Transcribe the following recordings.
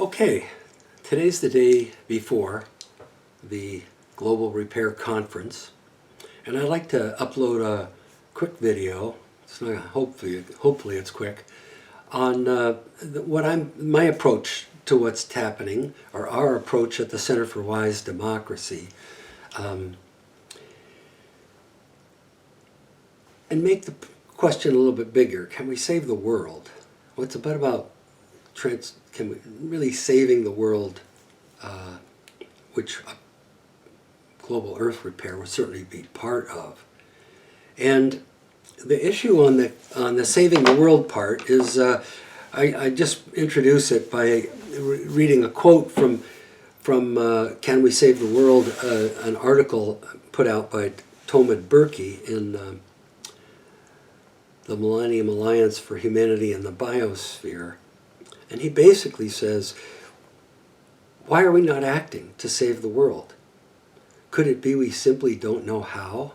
Okay, today's the day before the Global Repair Conference, and I'd like to upload a quick video. It's not hopefully it's quick on my approach to what's happening, or our approach at the Center for Wise Democracy, and make the question a little bit bigger. Can we save the world? What's about can we really saving the world, which global earth repair would certainly be part of. And the issue on the saving the world part is, I just introduce it by reading a quote from Can We Save the World, an article put out by Tomid Berkey in the Millennium Alliance for Humanity and the Biosphere. And he basically says, why are we not acting to save the world? Could it be we simply don't know how?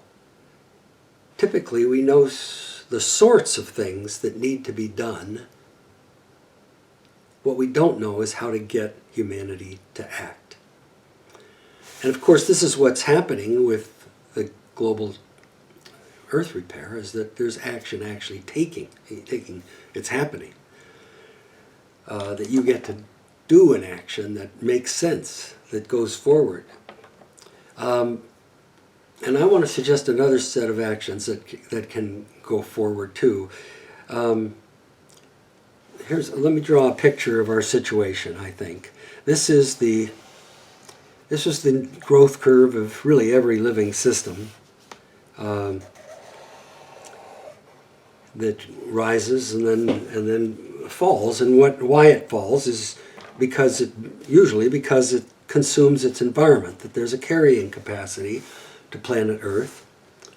Typically, we know the sorts of things that need to be done. What we don't know is how to get humanity to act. And of course, this is what's happening with the global earth repair, is that there's action actually it's happening. That you get to do an action that makes sense, that goes forward. And I want to suggest another set of actions that can go forward too. Let me draw a picture of our situation. I think this is the growth curve of really every living system that rises and then falls. And why it falls is usually because it consumes its environment, that there's a carrying capacity to planet Earth,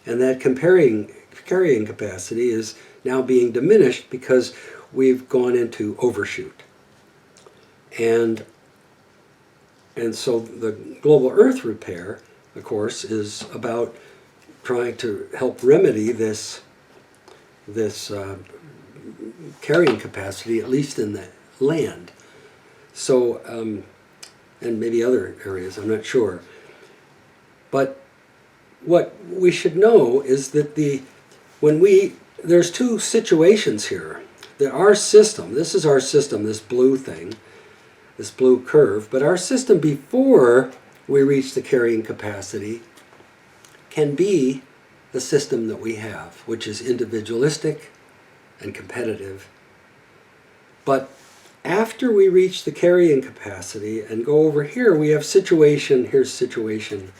and that carrying capacity is now being diminished because we've gone into overshoot. And so the global earth repair, of course, is about trying to help remedy this carrying capacity, at least in the land. So, and maybe other areas, I'm not sure. But what we should know is that there's two situations here. That our system, this is our system, this blue thing, this blue curve, but our system before we reach the carrying capacity can be the system that we have, which is individualistic and competitive. But after we reach the carrying capacity and go over here, we have here's situation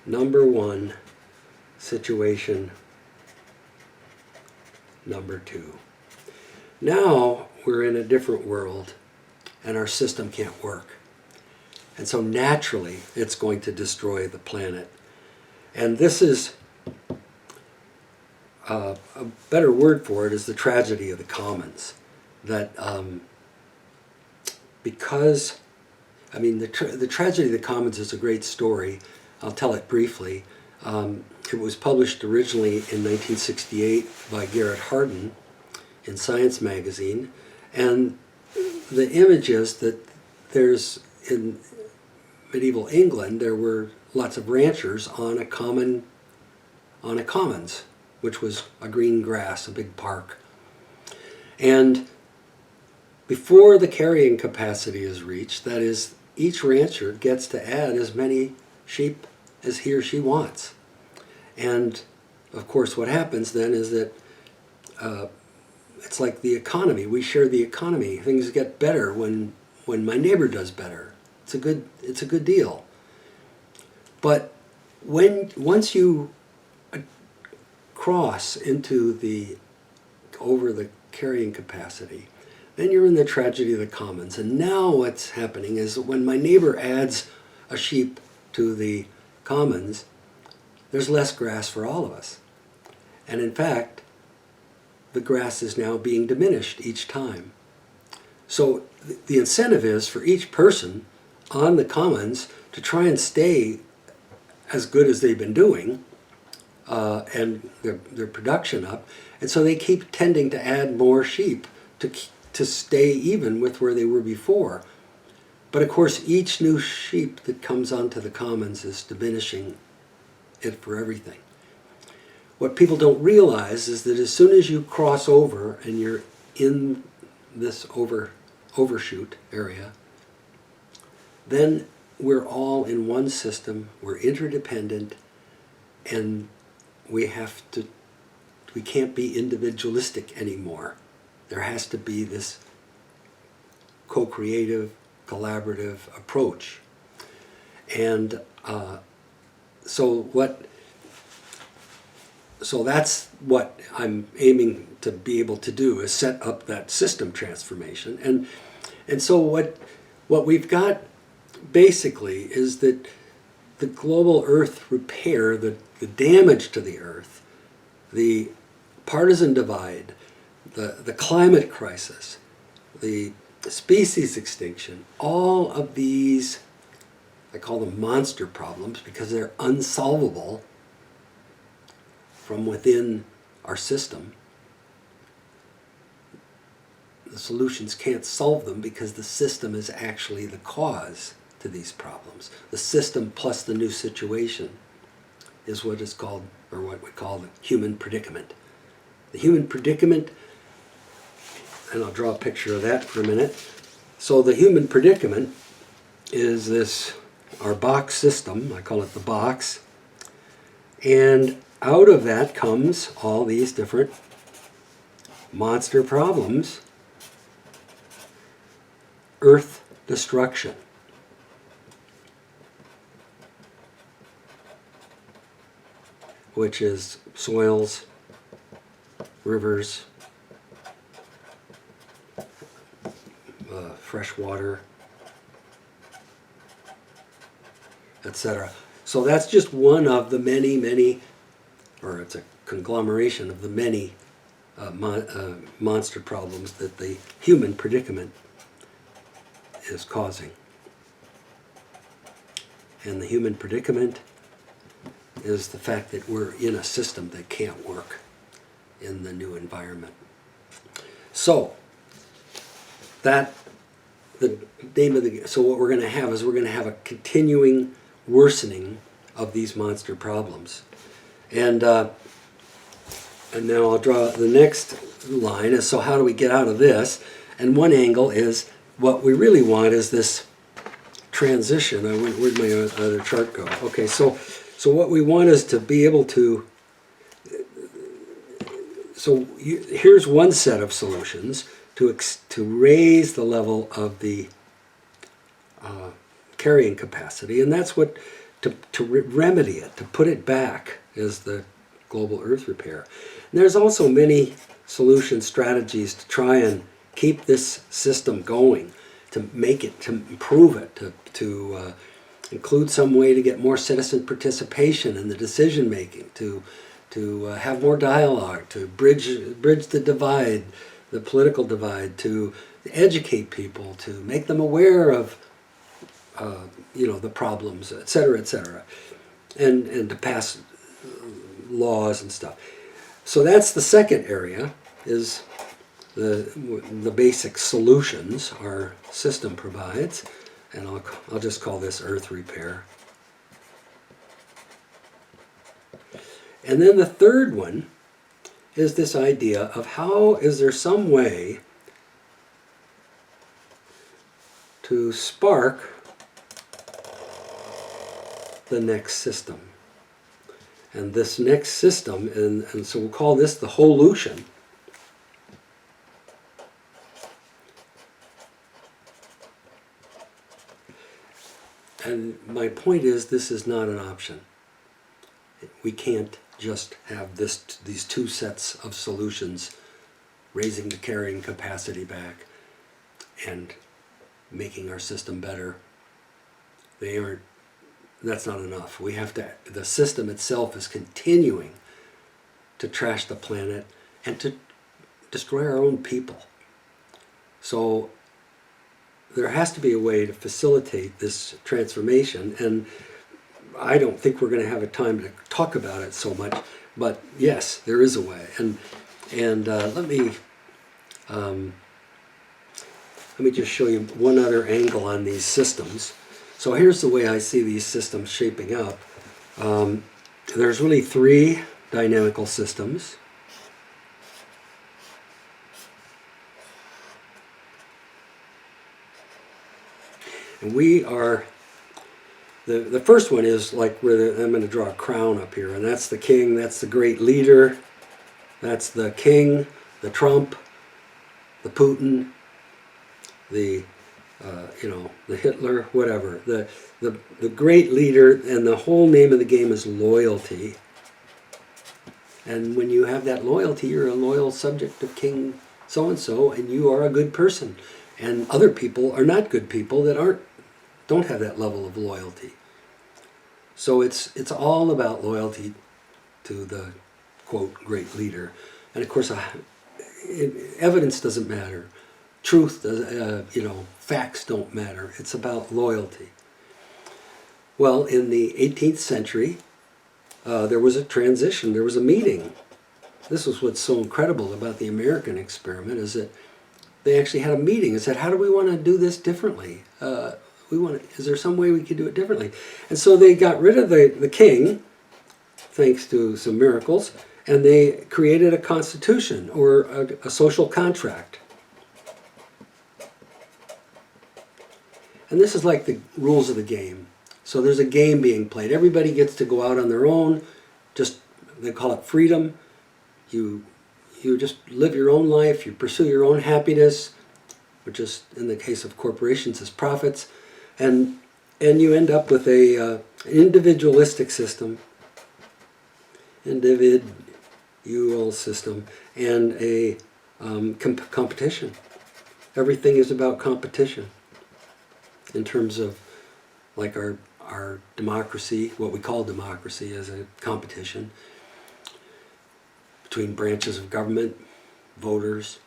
number one, situation number two. Now we're in a different world and our system can't work. And so naturally it's going to destroy the planet. And this is, a better word for it is the tragedy of the commons. That because, the tragedy of the commons is a great story. I'll tell it briefly. It was published originally in 1968 by Garrett Hardin in Science magazine. And the image is that in medieval England, there were lots of ranchers on a commons, which was a green grass, a big park. And before the carrying capacity is reached, that is, each rancher gets to add as many sheep as he or she wants. And of course what happens then is that it's like the economy. We share the economy. Things get better when my neighbor does better. It's a good deal. But once you cross over the carrying capacity, then you're in the tragedy of the commons. And now what's happening is that when my neighbor adds a sheep to the commons, there's less grass for all of us. And in fact, the grass is now being diminished each time. So the incentive is for each person on the commons to try and stay as good as they've been doing, and their production up. And so they keep tending to add more sheep to to stay even with where they were before. But of course, each new sheep that comes onto the commons is diminishing it for everything. What people don't realize is that as soon as you cross over and you're in this overshoot area, then we're all in one system, we're interdependent, and we can't be individualistic anymore. There has to be this co-creative, collaborative approach. And so that's what I'm aiming to be able to do, is set up that system transformation. And so what we've got basically is that the global earth repair, the damage to the earth, the partisan divide, the climate crisis, the species extinction, all of these, I call them monster problems because they're unsolvable from within our system. The solutions can't solve them because the system is actually the cause to these problems. The system plus the new situation is what is called, or what we call, the human predicament. The human predicament, and I'll draw a picture of that for a minute. So the human predicament is this, our box system, I call it the box, and out of that comes all these different monster problems. Earth destruction, which is soils, rivers, fresh water, etc. So that's just one of the many, or it's a conglomeration of the many monster problems that the human predicament is causing. And the human predicament is the fact that we're in a system that can't work in the new environment. So that the name of the, so what we're going to have is we're going to have a continuing worsening of these monster problems. And now I'll draw the next line is, so how do we get out of this? And one angle is, what we really want is this transition. Where'd my other chart go? Okay, so what we want is to be able to, here's one set of solutions to raise the level of the carrying capacity, and that's what, to remedy it, to put it back, is the global earth repair. And there's also many solution strategies to try and keep this system going, to make it, to improve it, to include some way to get more citizen participation in the decision making, to have more dialogue, to bridge the divide, the political divide, to educate people, to make them aware of the problems, et cetera, and to pass laws and stuff. So that's the second area, is the basic solutions our system provides, and I'll just call this earth repair. And then the third one is this idea of how is there some way to spark the next system. And this next system, and so we'll call this the wholution. And my point is, this is not an option. We can't just have these two sets of solutions, raising the carrying capacity back and making our system better. That's not enough. We have to, the system itself is continuing to trash the planet and to destroy our own people. So there has to be a way to facilitate this transformation, and I don't think we're going to have a time to talk about it so much, but yes, there is a way. And let me let me just show you one other angle on these systems. So here's the way I see these systems shaping up. There's really three dynamical systems. And we are, the first one is like where I'm going to draw a crown up here, and that's the king, that's the great leader, that's the king, the Trump, the Putin, the the Hitler, whatever. The great leader, and the whole name of the game is loyalty. And when you have that loyalty, you're a loyal subject of King so-and-so, and you are a good person. And other people are not good people that don't have that level of loyalty. So it's all about loyalty to the, quote, great leader. And of course, evidence doesn't matter. Truth, facts don't matter. It's about loyalty. Well, in the 18th century, there was a transition. There was a meeting. This was what's so incredible about the American experiment, is that they actually had a meeting and said, how do we want to do this differently? Is there some way we could do it differently? And so they got rid of the king, thanks to some miracles, and they created a constitution, or a social contract. And this is like the rules of the game. So there's a game being played. Everybody gets to go out on their own. They call it freedom. You just live your own life. You pursue your own happiness, which is, in the case of corporations, is profits. And you end up with an individualistic system, individual system, and a competition. Everything is about competition. In terms of, like, our democracy, what we call democracy, as a competition between branches of government, voters,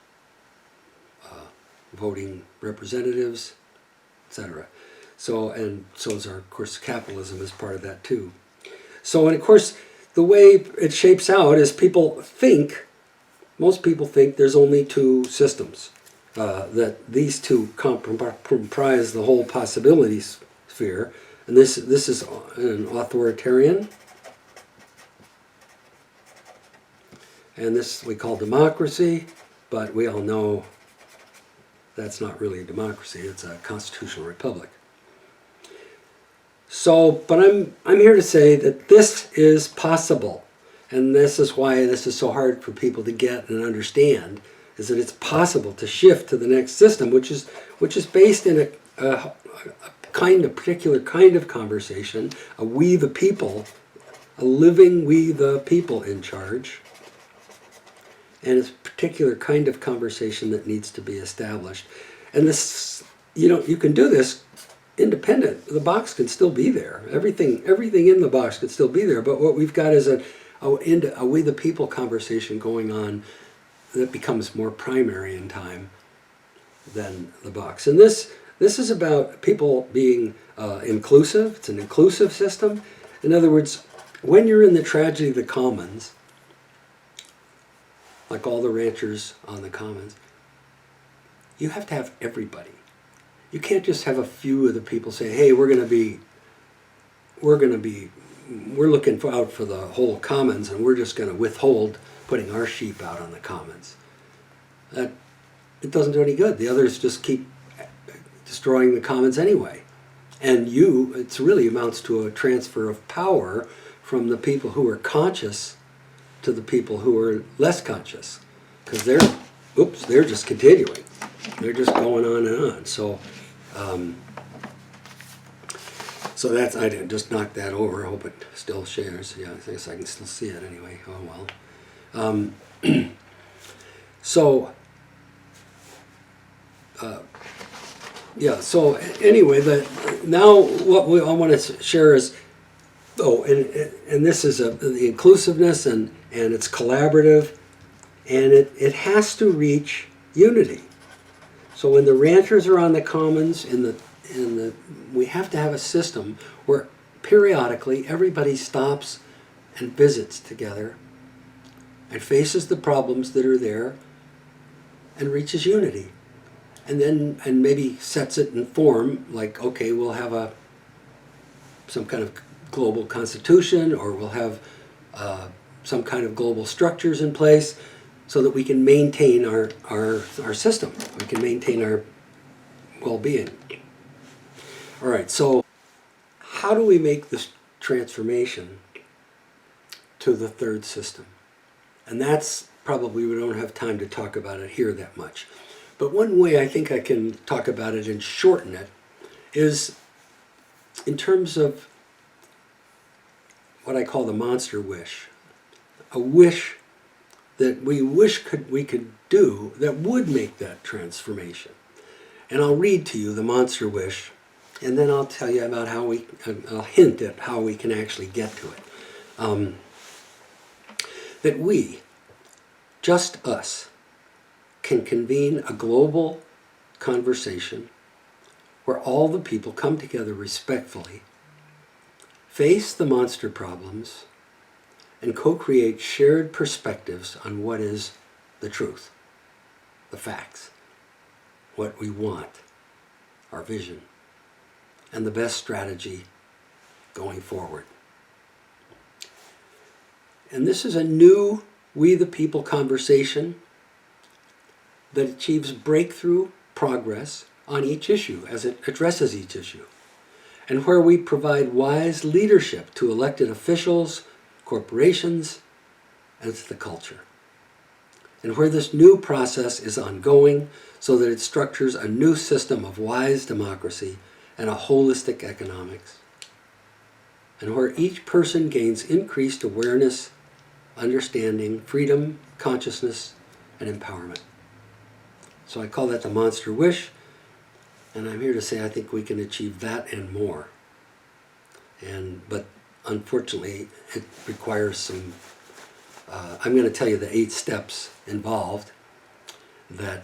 voting representatives, etc. So is of course, capitalism is part of that too. So, and of course, the way it shapes out is most people think there's only two systems. That these two comprise the whole possibility sphere, and this is an authoritarian, and this we call democracy, but we all know that's not really a democracy; it's a constitutional republic. So, but I'm here to say that this is possible, and this is why this is so hard for people to get and understand. Is that it's possible to shift to the next system, which is based in a particular kind of conversation, a we the people, a living we the people in charge, and it's a particular kind of conversation that needs to be established. And this, you can do this independent. The box can still be there. Everything in the box could still be there. But what we've got is a we the people conversation going on that becomes more primary in time than the box. And this is about people being inclusive. It's an inclusive system. In other words, when you're in the tragedy of the commons, like all the ranchers on the commons, you have to have everybody. You can't just have a few of the people say, hey, we're looking out for the whole commons, and we're just going to withhold putting our sheep out on the commons. It doesn't do any good. The others just keep destroying the commons anyway. And it really amounts to a transfer of power from the people who are conscious to the people who are less conscious. Because they're just continuing. They're just going on and on. So that's, I didn't just knock that over. I hope it still shares. Yeah, I guess I can still see it anyway. Oh well. So anyway, now what I want to share is, and this is the inclusiveness, and it's collaborative, and it has to reach unity. So when the ranchers are on the commons, we have to have a system where periodically everybody stops and visits together and faces the problems that are there and reaches unity. and maybe sets it in form, like, okay, we'll have some kind of global constitution, or we'll have some kind of global structures in place so that we can maintain our system. We can maintain our well-being. All right, so how do we make this transformation to the third system? And that's probably, we don't have time to talk about it here that much. But one way I think I can talk about it and shorten it is in terms of what I call the monster wish. A wish that we wish we could do that would make that transformation. And I'll read to you the monster wish, and then I'll tell you about how I'll hint at how we can actually get to it. That we, just us, can convene a global conversation where all the people come together respectfully, face the monster problems, and co-create shared perspectives on what is the truth, the facts, what we want, our vision, and the best strategy going forward. And this is a new We the People conversation that achieves breakthrough progress on each issue as it addresses each issue, and where we provide wise leadership to elected officials, corporations, and to the culture. And where this new process is ongoing so that it structures a new system of wise democracy and a holistic economics. And where each person gains increased awareness, understanding, freedom, consciousness, and empowerment. So I call that the monster wish, and I'm here to say I think we can achieve that and more. But unfortunately, it requires some, I'm going to tell you the 8 steps involved that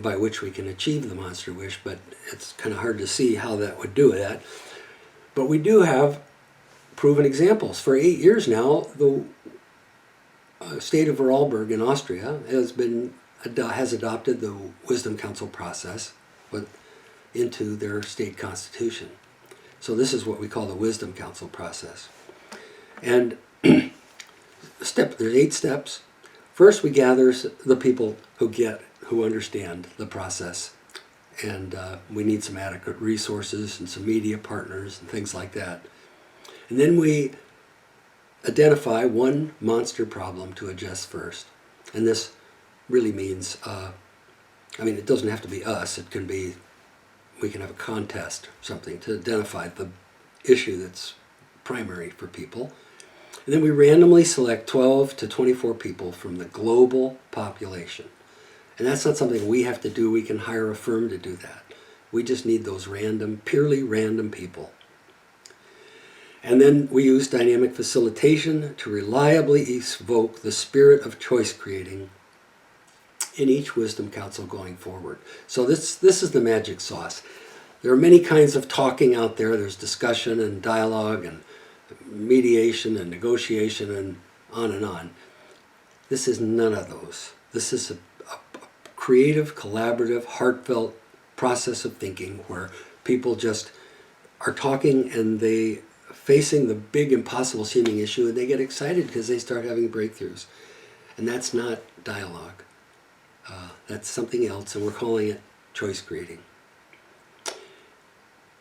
by which we can achieve the monster wish, but it's kind of hard to see how that would do that. But we do have proven examples. For 8 years now, the state of Vorarlberg in Austria has adopted the Wisdom Council process into their state constitution. So this is what we call the Wisdom Council process. And there's 8 steps. First, we gather the people who understand the process, and we need some adequate resources and some media partners and things like that. And then we identify one monster problem to address first. And this really means, it doesn't have to be us. It can be, we can have a contest or something to identify the issue that's primary for people. And then we randomly select 12 to 24 people from the global population. And that's not something we have to do. We can hire a firm to do that. We just need those purely random people. And then we use dynamic facilitation to reliably evoke the spirit of choice creating in each Wisdom Council going forward. So this is the magic sauce. There are many kinds of talking out there. There's discussion and dialogue and mediation and negotiation and on and on. This is none of those. This is a creative, collaborative, heartfelt process of thinking where people just are talking and they facing the big impossible seeming issue and they get excited because they start having breakthroughs. And that's not dialogue. That's something else, and we're calling it choice creating.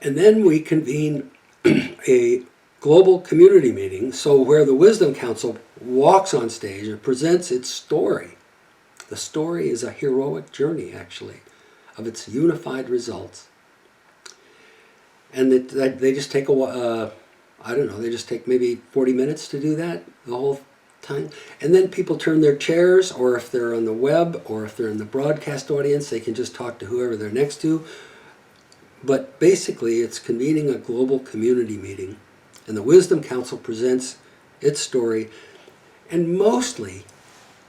And then we convene a global community meeting, so where the Wisdom Council walks on stage and presents its story. The story is a heroic journey, actually, of its unified results. And they just take they just take maybe 40 minutes to do that, the whole time. And then people turn their chairs, or if they're on the web, or if they're in the broadcast audience, they can just talk to whoever they're next to. But basically, it's convening a global community meeting, and the Wisdom Council presents its story. And mostly,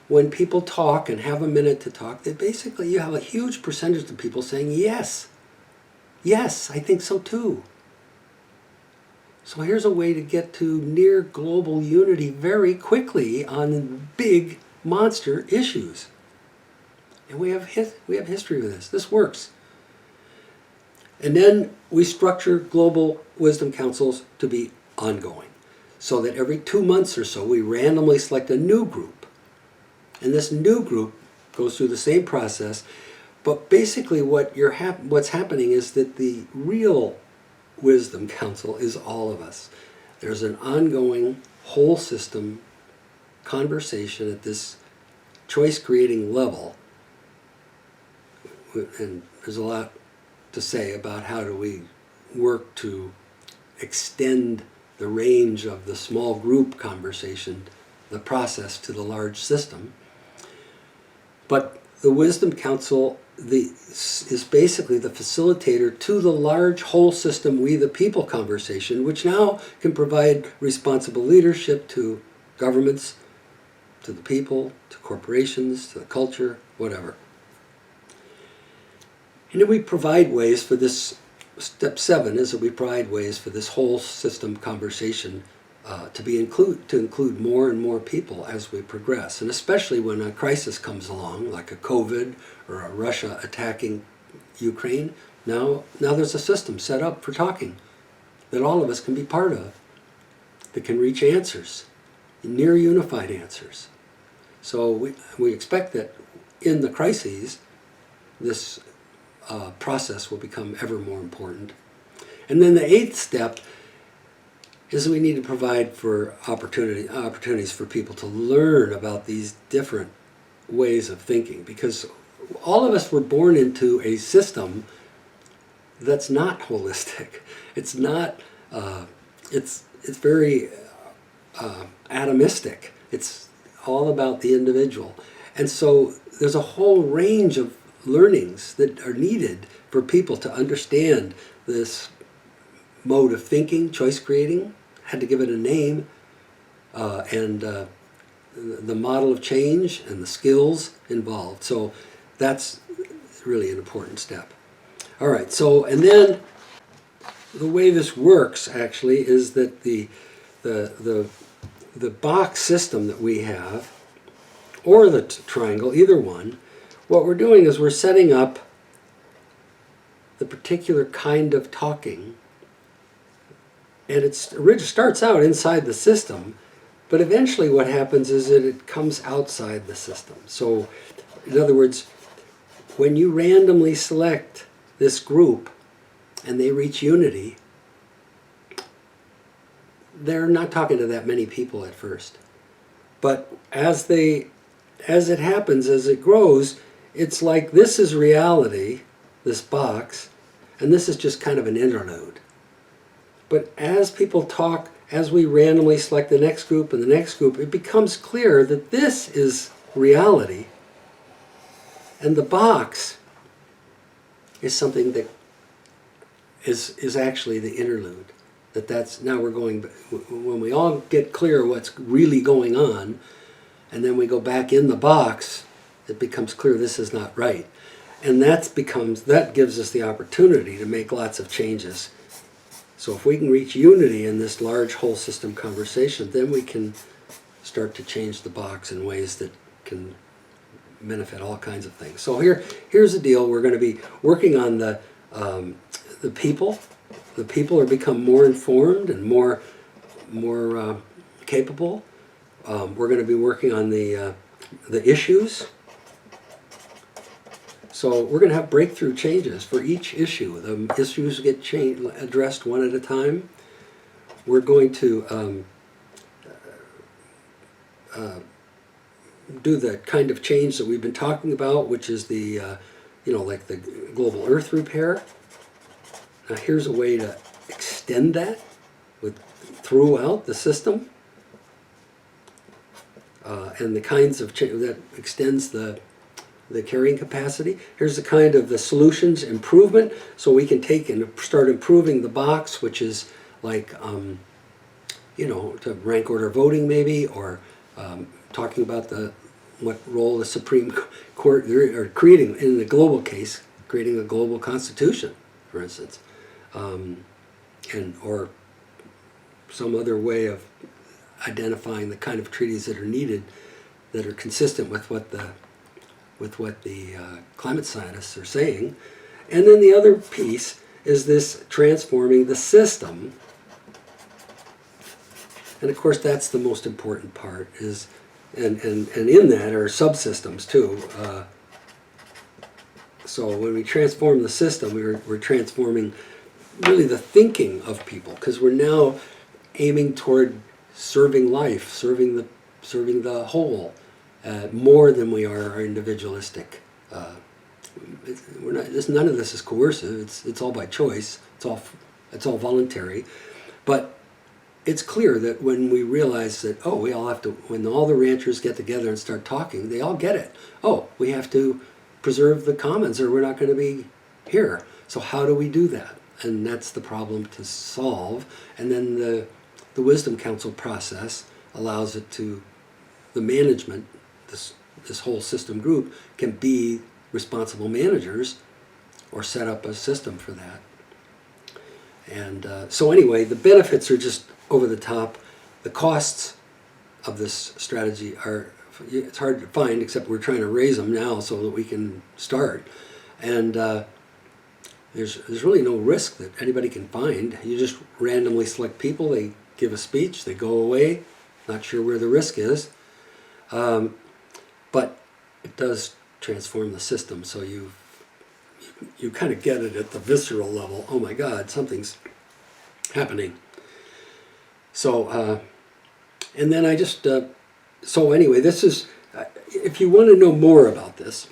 when people talk and have a minute to talk, you have a huge percentage of people saying, yes, I think so too. So here's a way to get to near global unity very quickly on big monster issues. And we have history with this. This works. And then we structure global wisdom councils to be ongoing, so that every 2 months or so we randomly select a new group. And this new group goes through the same process, but basically what's happening is that the real wisdom council is all of us. There's an ongoing whole system conversation at this choice creating level, and there's a lot to say about how do we work to extend the range of the small group conversation, the process, to the large system. But the Wisdom Council is basically the facilitator to the large whole system, we the people conversation, which now can provide responsible leadership to governments, to the people, to corporations, to the culture, whatever. And then we provide ways for this. Step 7 is that we provide ways for this whole system conversation to include more and more people as we progress, and especially when a crisis comes along, like a COVID or a Russia attacking Ukraine. Now there's a system set up for talking that all of us can be part of, that can reach answers, near unified answers. So we expect that in the crises, this process will become ever more important. And then the 8th step is we need to provide for opportunities for people to learn about these different ways of thinking, because all of us were born into a system that's not holistic. It's not. It's very atomistic. It's all about the individual, and so there's a whole range of learnings that are needed for people to understand this mode of thinking, choice creating. Had to give it a name, and the model of change and the skills involved. So that's really an important step. All right, so and then the way this works actually is that the box system that we have, or the triangle, either one, what we're doing is we're setting up the particular kind of talking, and it starts out inside the system, but eventually what happens is that it comes outside the system. So, in other words, when you randomly select this group and they reach unity, they're not talking to that many people at first. But as it happens, as it grows, it's like this is reality, this box, and this is just kind of an interlude. But as people talk, as we randomly select the next group and the next group, it becomes clear that this is reality, and the box is something that is actually the interlude. That's now we're going, when we all get clear what's really going on, and then we go back in the box, it becomes clear this is not right. And that gives us the opportunity to make lots of changes. So if we can reach unity in this large whole system conversation, then we can start to change the box in ways that can benefit all kinds of things. So here's the deal. We're going to be working on the people. The people are become more informed and more capable. We're going to be working on the issues. So we're going to have breakthrough changes for each issue. The issues get addressed one at a time. We're going to do the kind of change that we've been talking about, which is the, like the global earth repair. Now here's a way to extend that throughout the system, and the kinds of change that extends the carrying capacity. Here's the kind of the solutions improvement, so we can take and start improving the box, which is like, to rank order voting maybe, or talking about what role the Supreme Court, or creating, in the global case, creating a global constitution, for instance, or some other way of identifying the kind of treaties that are needed, that are consistent with what the climate scientists are saying. And then the other piece is this transforming the system. And of course, that's the most important part. And in that are subsystems too. So when we transform the system, we're transforming really the thinking of people, because we're now aiming toward serving life, serving the whole, more than we are individualistic. None of this is coercive. It's all by choice. It's all voluntary. But it's clear that when we realize that, we all have to, when all the ranchers get together and start talking, they all get it. We have to preserve the commons or we're not going to be here. So how do we do that? And that's the problem to solve. And then the Wisdom Council process allows it to, the management, this whole system group can be responsible managers or set up a system for that. And so anyway, the benefits are just over the top. The costs of this strategy it's hard to find, except we're trying to raise them now so that we can start. And there's really no risk that anybody can find. You just randomly select people, they give a speech, they go away, not sure where the risk is. But it does transform the system, so you kind of get it at the visceral level. Oh my God, something's happening. So, and then I just, so anyway, this is, if you want to know more about this,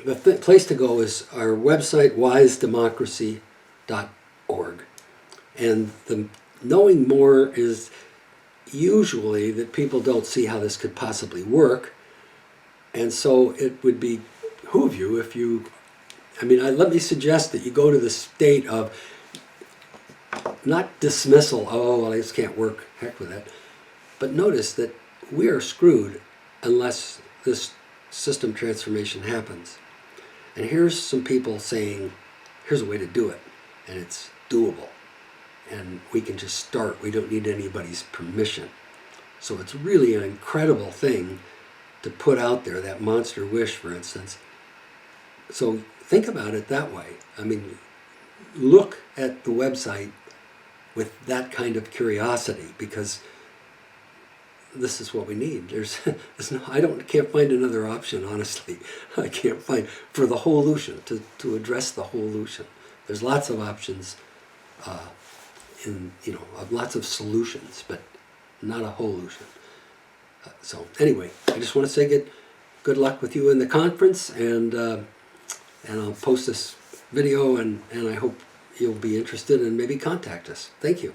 the place to go is our website, wisedemocracy.org. And the knowing more is usually that people don't see how this could possibly work. And so it would behoove you if you, let me suggest that you go to the state of not dismissal, this can't work, heck with it. But notice that we are screwed unless this system transformation happens. And here's some people saying, here's a way to do it, and it's doable. And we can just start. We don't need anybody's permission. So it's really an incredible thing to put out there, that monster wish, for instance. So think about it that way. Look at the website with that kind of curiosity, because this is what we need. Can't find another option, honestly. I can't find, for the wholution, to address the wholution. There's lots of options, lots of solutions, but not a wholution. So anyway, I just want to say good luck with you in the conference, and I'll post this video, and I hope you'll be interested and maybe contact us. Thank you.